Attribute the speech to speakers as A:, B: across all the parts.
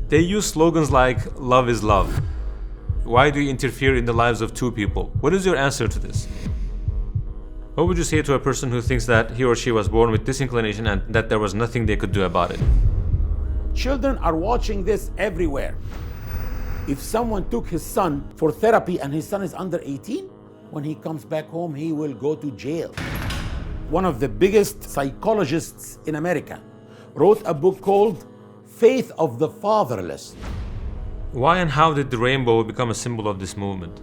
A: They use slogans like love is love. Why do you interfere in the lives of two people? What is your answer to this? What would you say to a person who thinks that he or she was born with this inclination and that there was nothing they could do about it?
B: Children are watching this everywhere. If someone took his son for therapy and his son is under 18, when he comes back home, he will go to jail. One of the biggest psychologists in America wrote a book called Faith of the Fatherless.
A: Why and how did the rainbow become a symbol of this movement?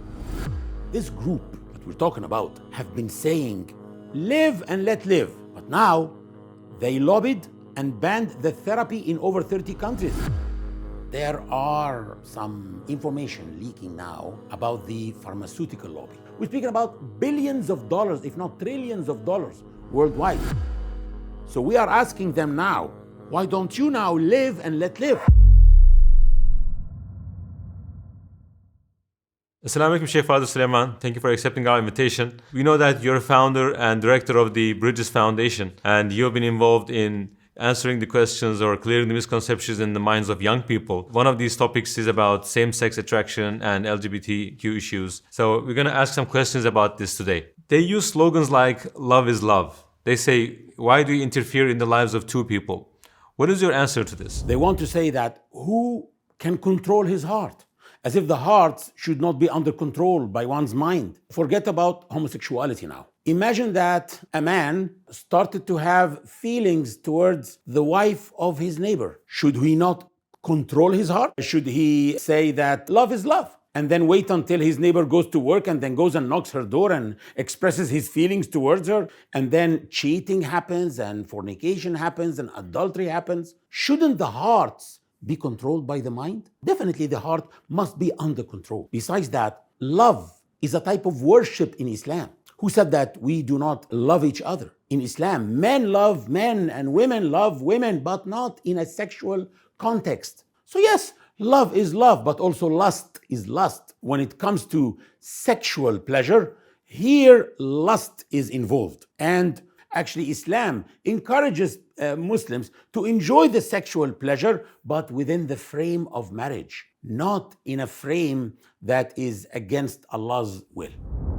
B: This group that we're talking about have been saying, live and let live. But now they lobbied and banned the therapy in over 30 countries. There are some information leaking now about the pharmaceutical lobby. We're speaking about billions of dollars, if not trillions of dollars worldwide. So we are asking them now, why don't you now live and let live?
A: Assalamu alaikum, Sheikh Father Suleiman. Thank you for accepting our invitation. We know that you're founder and director of the Bridges Foundation, and you've been involved in answering the questions or clearing the misconceptions in the minds of young people. One of these topics is about same-sex attraction and LGBTQ issues. So we're going to ask some questions about this today. They use slogans like love is love. They say, why do you interfere in the lives of two people? What is your answer to this?
B: They want to say that who can control his heart? As if the heart should not be under control by one's mind. Forget about homosexuality now. Imagine that a man started to have feelings towards the wife of his neighbor. Should he not control his heart? Should he say that love is love? And then wait until his neighbor goes to work and then goes and knocks her door and expresses his feelings towards her, and then cheating happens and fornication happens and adultery happens? Shouldn't the hearts be controlled by the mind? Definitely the heart must be under control. Besides that, love is a type of worship in Islam. Who said that we do not love each other? In Islam, men love men and women love women, but not in a sexual context. So yes, love is love, but also lust is lust. When it comes to sexual pleasure, here lust is involved. And actually, Islam encourages Muslims to enjoy the sexual pleasure, but within the frame of marriage, not in a frame that is against Allah's will.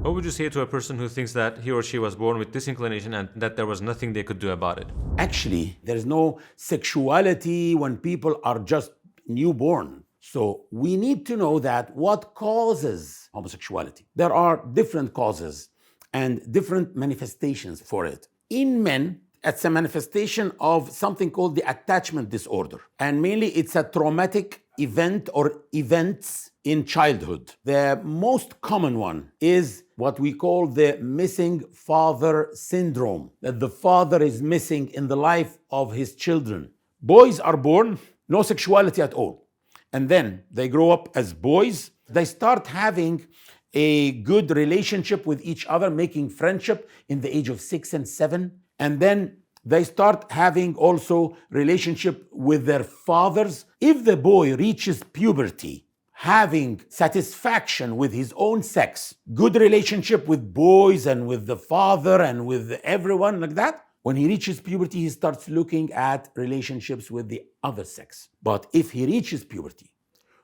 A: What would you say to a person who thinks that he or she was born with this inclination and that there was nothing they could do about it?
B: Actually, there's no sexuality when people are just newborn. So we need to know that what causes homosexuality. There are different causes and different manifestations for it. In men, it's a manifestation of something called the attachment disorder. And mainly it's a traumatic event or events in childhood. The most common one is what we call the missing father syndrome, that the father is missing in the life of his children. Boys are born, no sexuality at all. And then they grow up as boys. They start having a good relationship with each other, making friendship in the age of 6 and 7. And then they start having also relationship with their fathers. If the boy reaches puberty, having satisfaction with his own sex, good relationship with boys and with the father and with everyone like that, when he reaches puberty, he starts looking at relationships with the other sex. But if he reaches puberty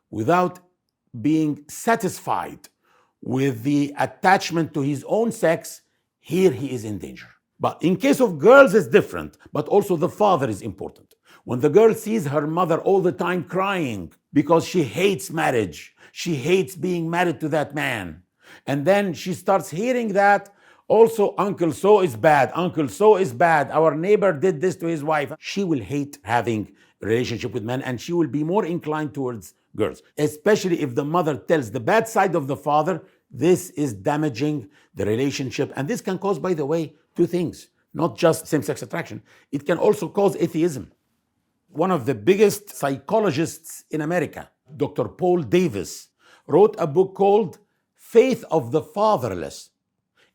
B: without being satisfied with the attachment to his own sex, here he is in danger. But in case of girls, it's different, but also the father is important. When the girl sees her mother all the time crying because she hates marriage, she hates being married to that man, and then she starts hearing that also Uncle so is bad, Uncle so is bad, our neighbor did this to his wife, she will hate having a relationship with men and she will be more inclined towards girls, especially if the mother tells the bad side of the father. This is damaging the relationship, and this can cause, by the way, two things, not just same-sex attraction. It can also cause atheism. One of the biggest psychologists in America, Dr. Paul Davis, wrote a book called Faith of the Fatherless,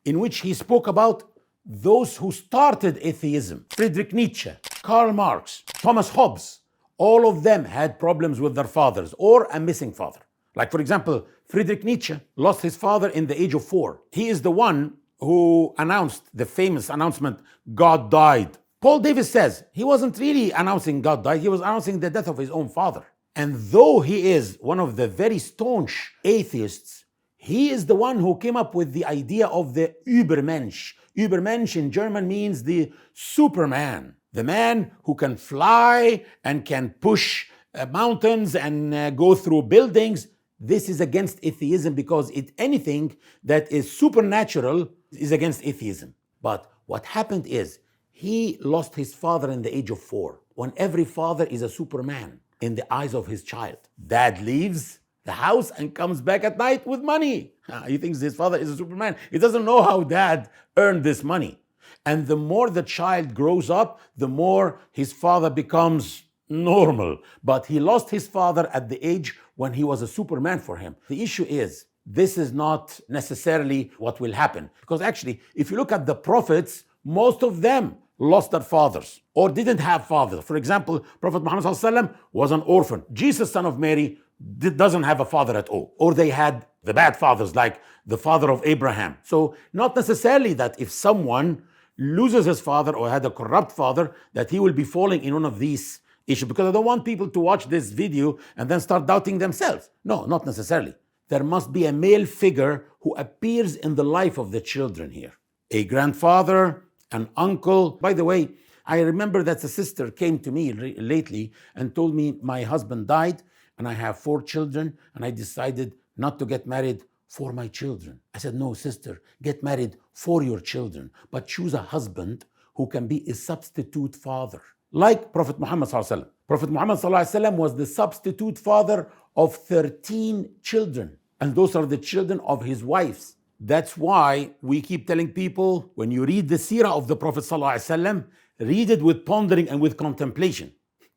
B: in which he spoke about those who started atheism. Friedrich Nietzsche, Karl Marx, Thomas Hobbes, all of them had problems with their fathers or a missing father. Like, for example, Friedrich Nietzsche lost his father in the age of 4. He is the one who announced the famous announcement, God died. Paul Davis says he wasn't really announcing God died, he was announcing the death of his own father. And though he is one of the very staunch atheists, he is the one who came up with the idea of the Übermensch. Übermensch in German means the Superman, the man who can fly and can push mountains and go through buildings. This is against atheism because anything that is supernatural is against atheism. But what happened is he lost his father in the age of 4, when every father is a Superman in the eyes of his child. Dad leaves the house and comes back at night with money. He thinks his father is a Superman. He doesn't know how dad earned this money. And the more the child grows up, the more his father becomes normal. But he lost his father at the age when he was a Superman for him. The issue is, this is not necessarily what will happen. Because actually, if you look at the prophets, most of them lost their fathers or didn't have fathers. For example, Prophet Muhammad ﷺ was an orphan. Jesus, son of Mary, doesn't have a father at all. Or they had the bad fathers, like the father of Abraham. So not necessarily that if someone loses his father or had a corrupt father, that he will be falling in one of these issues. Because I don't want people to watch this video and then start doubting themselves. No, not necessarily. There must be a male figure who appears in the life of the children here. A grandfather, an uncle. By the way, I remember that a sister came to me lately and told me my husband died and I have 4 children and I decided not to get married for my children. I said, no, sister, get married for your children, but choose a husband who can be a substitute father. Like Prophet Muhammad ﷺ. Prophet Muhammad ﷺ was the substitute father of 13 children. And those are the children of his wives. That's why we keep telling people, when you read the seerah of the Prophet ﷺ, read it with pondering and with contemplation.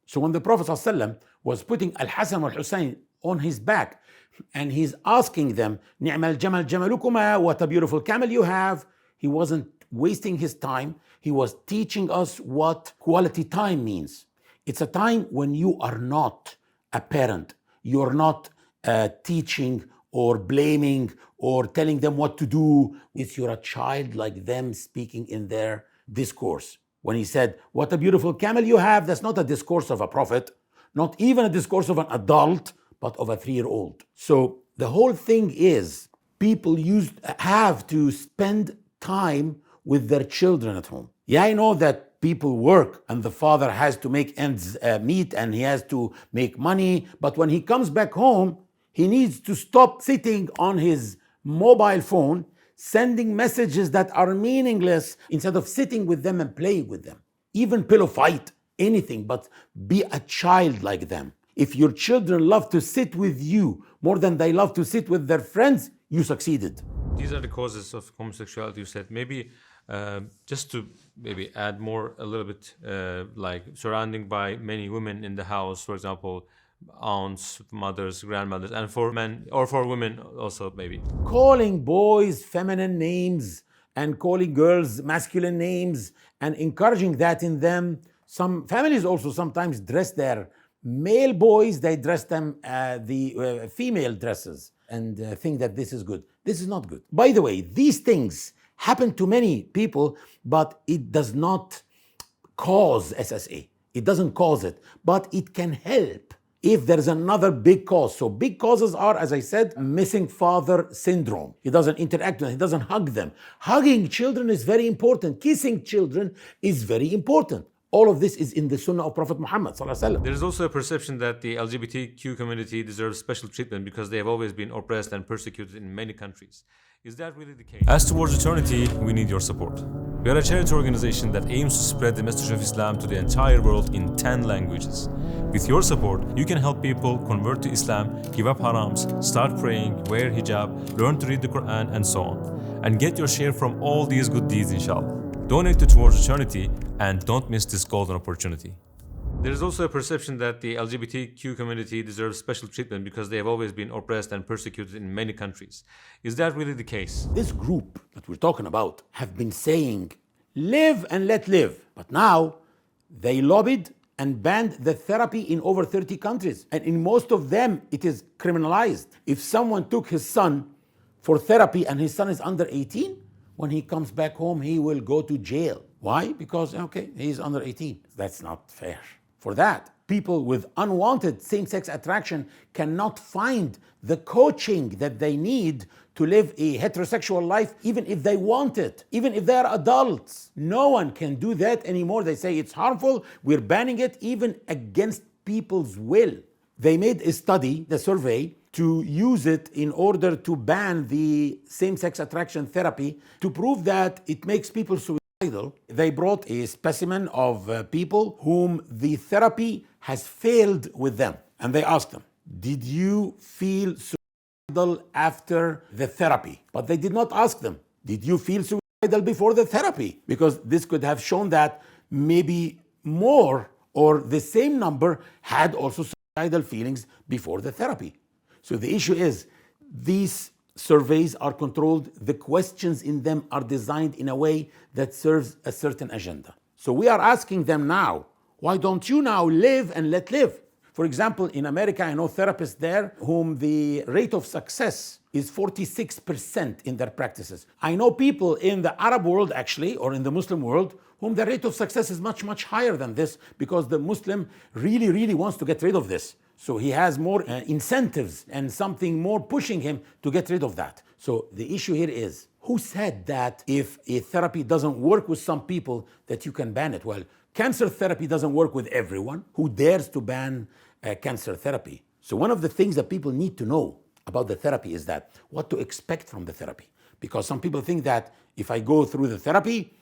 B: So when the Prophet ﷺ was putting Al-Hasan al-Hussein on his back, and he's asking them, "Ni'mal jamal jamalukuma, what a beautiful camel you have," he wasn't wasting his time. He was teaching us what quality time means. It's a time when you are not a parent. You're not teaching or blaming or telling them what to do. It's you're a child like them speaking in their discourse. When he said, "What a beautiful camel you have," that's not a discourse of a prophet, not even a discourse of an adult, but of a 3-year-old. So the whole thing is, people have to spend time with their children at home. Yeah, I know that people work and the father has to make ends meet and he has to make money, but when he comes back home, he needs to stop sitting on his mobile phone, sending messages that are meaningless, instead of sitting with them and playing with them. Even pillow fight, anything, but be a child like them. If your children love to sit with you more than they love to sit with their friends, you succeeded.
A: These are the causes of homosexuality, you said. Maybe just to maybe add more a little bit, like surrounding by many women in the house, for example, aunts, mothers, grandmothers, and for men or for women also maybe.
B: Calling boys feminine names and calling girls masculine names and encouraging that in them. Some families also sometimes dress their male boys, they dress them the female dresses and think that this is good. This is not good. By the way, these things happen to many people, but it does not cause SSA. It doesn't cause it, but it can help if there's another big cause. So big causes are, as I said, missing father syndrome. He doesn't interact with them, he doesn't hug them. Hugging children is very important. Kissing children is very important. All of this is in the Sunnah of Prophet Muhammad ﷺ.
A: There is also a perception that the LGBTQ community deserves special treatment because they have always been oppressed and persecuted in many countries. Is that really the case? As towards eternity, we need your support. We are a charity organization that aims to spread the message of Islam to the entire world in 10 languages. With your support, you can help people convert to Islam, give up harams, start praying, wear hijab, learn to read the Quran, and so on. And get your share from all these good deeds, inshallah. Donate to Towards Eternity and don't miss this golden opportunity. There is also a perception that the LGBTQ community deserves special treatment because they have always been oppressed and persecuted in many countries. Is that really the case?
B: This group that we're talking about have been saying, live and let live. But now they lobbied and banned the therapy in over 30 countries. And in most of them, it is criminalized. If someone took his son for therapy and his son is under 18, when he comes back home, he will go to jail. Why? Because, okay, he's under 18. That's not fair. For that, People with unwanted same-sex attraction cannot find the coaching that they need to live a heterosexual life, even if they want it, even if they are adults. No one can do that anymore. They say it's harmful, we're banning it, even against people's will. They made a study, the survey, to use it in order to ban the same-sex attraction therapy to prove that it makes people suicidal. They brought a specimen of people whom the therapy has failed with them. And they asked them, did you feel suicidal after the therapy? But they did not ask them, did you feel suicidal before the therapy? Because this could have shown that maybe more or the same number had also suicidal feelings before the therapy. So the issue is, these surveys are controlled, the questions in them are designed in a way that serves a certain agenda. So we are asking them now, why don't you now live and let live? For example, in America, I know therapists there whom the rate of success is 46% in their practices. I know people in the Arab world actually, or in the Muslim world, whom the rate of success is much, much higher than this, because the Muslim really, really wants to get rid of this. So he has more incentives and something more pushing him to get rid of that. So the issue here is, who said that if a therapy doesn't work with some people that you can ban it? Well, cancer therapy doesn't work with everyone. Who dares to ban cancer therapy? So one of the things that people need to know about the therapy is that what to expect from the therapy. Because some people think that if I go through the therapy,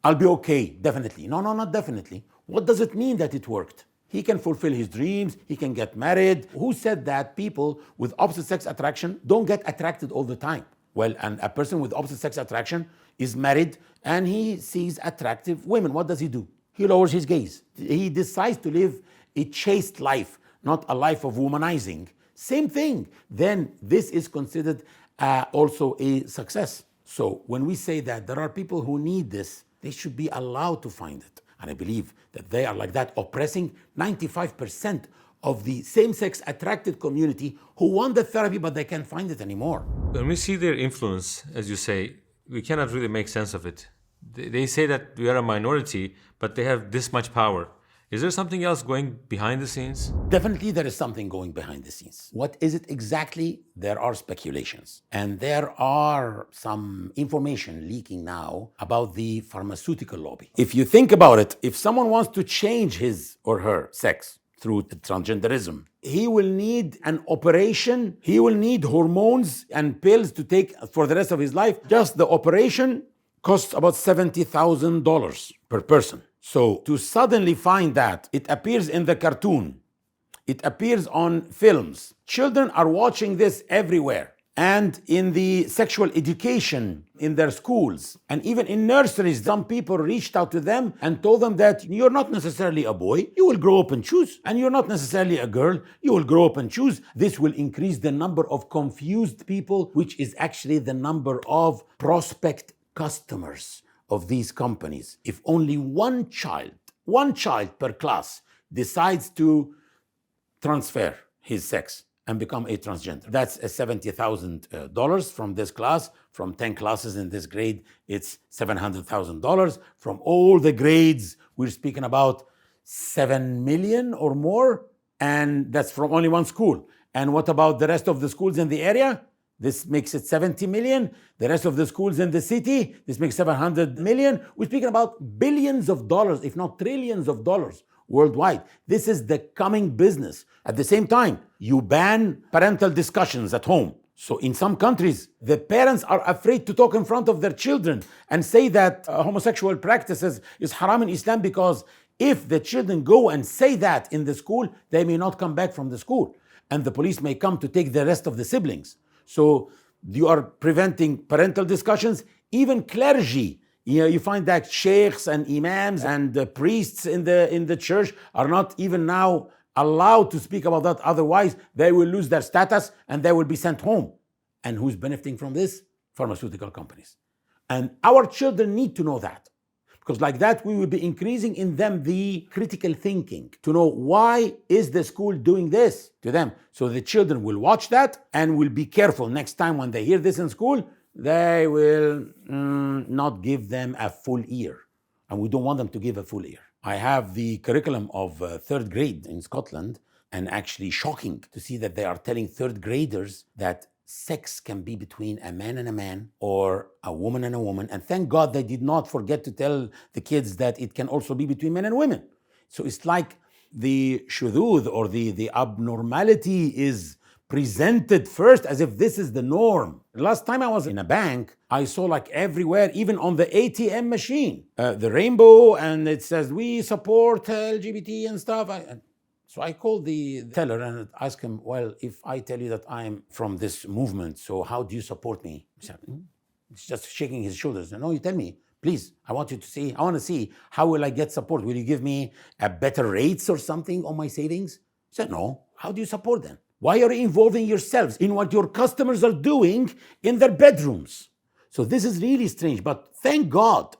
B: I'll be okay, definitely. No, not definitely. What does it mean that it worked? He can fulfill his dreams, he can get married. Who said that people with opposite sex attraction don't get attracted all the time? Well, and a person with opposite sex attraction is married and he sees attractive women. What does he do? He lowers his gaze. He decides to live a chaste life, not a life of womanizing. Same thing. Then this is considered also a success. So when we say that there are people who need this, they should be allowed to find it. And I believe that they are like that, oppressing 95% of the same-sex attracted community who want the therapy, but they can't find it anymore.
A: When we see their influence, as you say, we cannot really make sense of it. They say that we are a minority, but they have this much power. Is there something else going behind the scenes?
B: Definitely there is something going behind the scenes. What is it exactly? There are speculations. And there are some information leaking now about the pharmaceutical lobby. If you think about it, if someone wants to change his or her sex through transgenderism, he will need an operation, he will need hormones and pills to take for the rest of his life. Just the operation costs about $70,000 per person. So to suddenly find that it appears in the cartoon, it appears on films, children are watching this everywhere, and in the sexual education in their schools, and even in nurseries, some people reached out to them and told them that you're not necessarily a boy, you will grow up and choose, and you're not necessarily a girl, you will grow up and choose. This will increase the number of confused people, which is actually the number of prospect customers of these companies. If only one child per class decides to transfer his sex and become a transgender, that's a $70,000 from this class. From 10 classes in this grade, it's $700,000. From all the grades, we're speaking about 7 million or more, and that's from only one school. And what about the rest of the schools in the area? This makes it 70 million. The rest of the schools in the city, this makes 700 million. We're speaking about billions of dollars, if not trillions of dollars worldwide. This is the coming business. At the same time, you ban parental discussions at home. So in some countries, the parents are afraid to talk in front of their children and say that homosexual practices is haram in Islam, because if the children go and say that in the school, they may not come back from the school, and the police may come to take the rest of the siblings. So you are preventing parental discussions. Even clergy, you find that sheikhs and imams and priests in the church are not even now allowed to speak about that. Otherwise, they will lose their status and they will be sent home. And who's benefiting from this? Pharmaceutical companies. And our children need to know that, because like that, we will be increasing in them the critical thinking to know, why is the school doing this to them? So the children will watch that and will be careful next time when they hear this in school. They will not give them a full ear. And we don't want them to give a full ear. I have the curriculum of third grade in Scotland, and actually shocking to see that they are telling third graders that sex can be between a man and a man or a woman and a woman. And thank God they did not forget to tell the kids that it can also be between men and women. So it's like the shudud or the abnormality is presented first as if this is the norm. Last time I was in a bank, I saw like everywhere, even on the ATM machine, the rainbow, and it says, we support LGBT and stuff. So I called the teller and asked him, well, if I tell you that I'm from this movement, so how do you support me? He said, he's just shaking his shoulders. No, you tell me, please. I want to see, how will I get support? Will you give me a better rates or something on my savings? He said, no. How do you support them? Why are you involving yourselves in what your customers are doing in their bedrooms? So this is really strange, but thank God,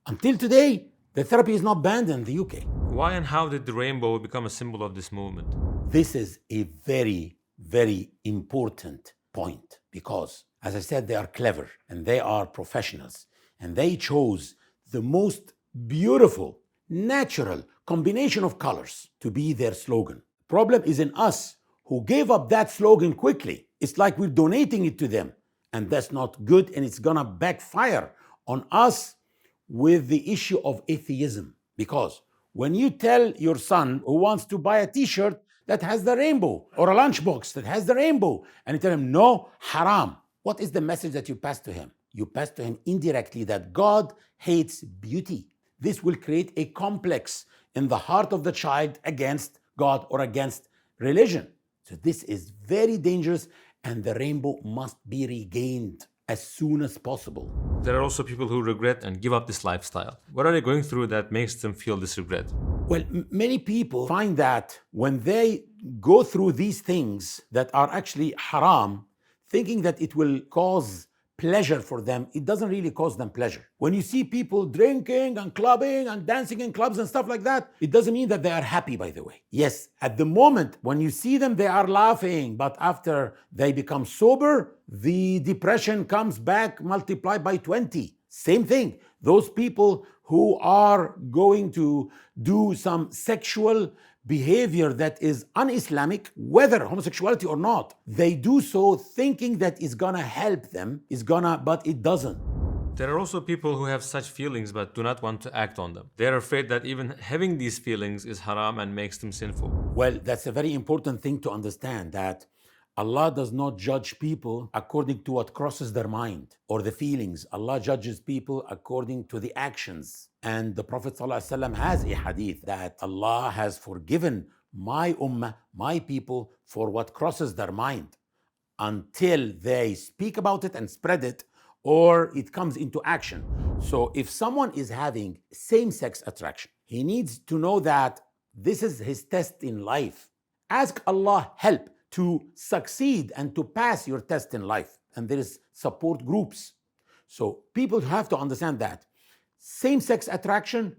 B: until today, the therapy is not banned in the UK.
A: Why and how did the rainbow become a symbol of this movement?
B: This is a very, very important point because, as I said, they are clever and they are professionals and they chose the most beautiful, natural combination of colors to be their slogan. Problem is in us who gave up that slogan quickly. It's like we're donating it to them, and that's not good, and it's gonna backfire on us with the issue of atheism. Because when you tell your son who wants to buy a t-shirt that has the rainbow or a lunchbox that has the rainbow, and you tell him, no, haram, what is the message that you pass to him? You pass to him indirectly that God hates beauty. This will create a complex in the heart of the child against God or against religion. So this is very dangerous, and the rainbow must be regained as soon as possible.
A: There are also people who regret and give up this lifestyle. What are they going through that makes them feel this regret?
B: Well, many people find that when they go through these things that are actually haram, thinking that it will cause pleasure for them, it doesn't really cause them pleasure. When you see people drinking and clubbing and dancing in clubs and stuff like that, it doesn't mean that they are happy, by the way. Yes, at the moment, when you see them, they are laughing, but after they become sober, the depression comes back multiplied by 20. Same thing. Those people who are going to do some sexual behavior that is un-Islamic, whether homosexuality or not, they do so thinking that it's gonna help them, but it doesn't.
A: There are also people who have such feelings but do not want to act on them. They are afraid that even having these feelings is haram and makes them sinful.
B: Well, that's a very important thing to understand, that Allah does not judge people according to what crosses their mind or the feelings. Allah judges people according to the actions. And the Prophet ﷺ has a hadith that Allah has forgiven my ummah, my people, for what crosses their mind until they speak about it and spread it, or it comes into action. So if someone is having same-sex attraction, he needs to know that this is his test in life. Ask Allah help to succeed and to pass your test in life. And there is support groups. So people have to understand that same-sex attraction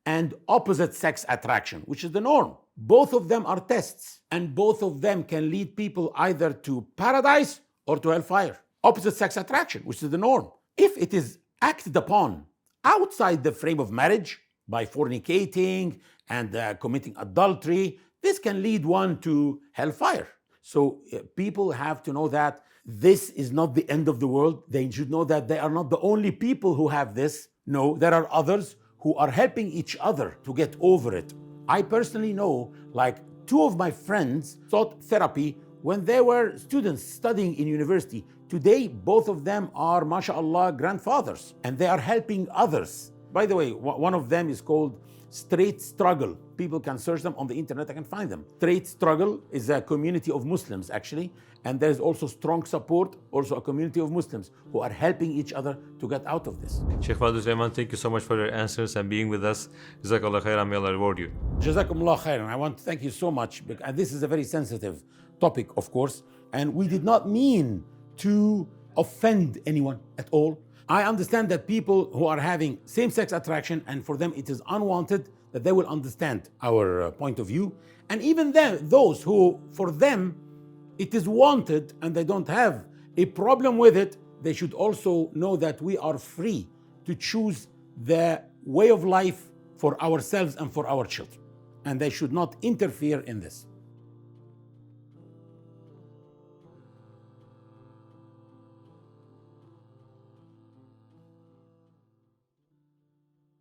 B: and opposite sex attraction, which is the norm, both of them are tests, and both of them can lead people either to paradise or to hellfire. Opposite sex attraction, which is the norm, if it is acted upon outside the frame of marriage by fornicating and committing adultery, this can lead one to hellfire. So people have to know that this is not the end of the world. They should know that they are not the only people who have this. No, there are others who are helping each other to get over it. I personally know, like, two of my friends sought therapy when they were students studying in university. Today, both of them are, mashallah, grandfathers, and they are helping others. By the way, one of them is called Straight Struggle. People can search them on the internet, I can find them. Straight Struggle is a community of Muslims, actually, and there's also strong support, also a community of Muslims who are helping each other to get out of this.
A: Sheikh Fadl Sulaiman, thank you so much for your answers and being with us. Jazakallah khairan, may Allah reward you.
B: Jazakumullah khairan. I want to thank you so much. And this is a very sensitive topic, of course, and we did not mean to offend anyone at all. I understand that people who are having same-sex attraction and for them it is unwanted, that they will understand our point of view. And even then, those who, for them, it is wanted and they don't have a problem with it, they should also know that we are free to choose the way of life for ourselves and for our children. And they should not interfere in this.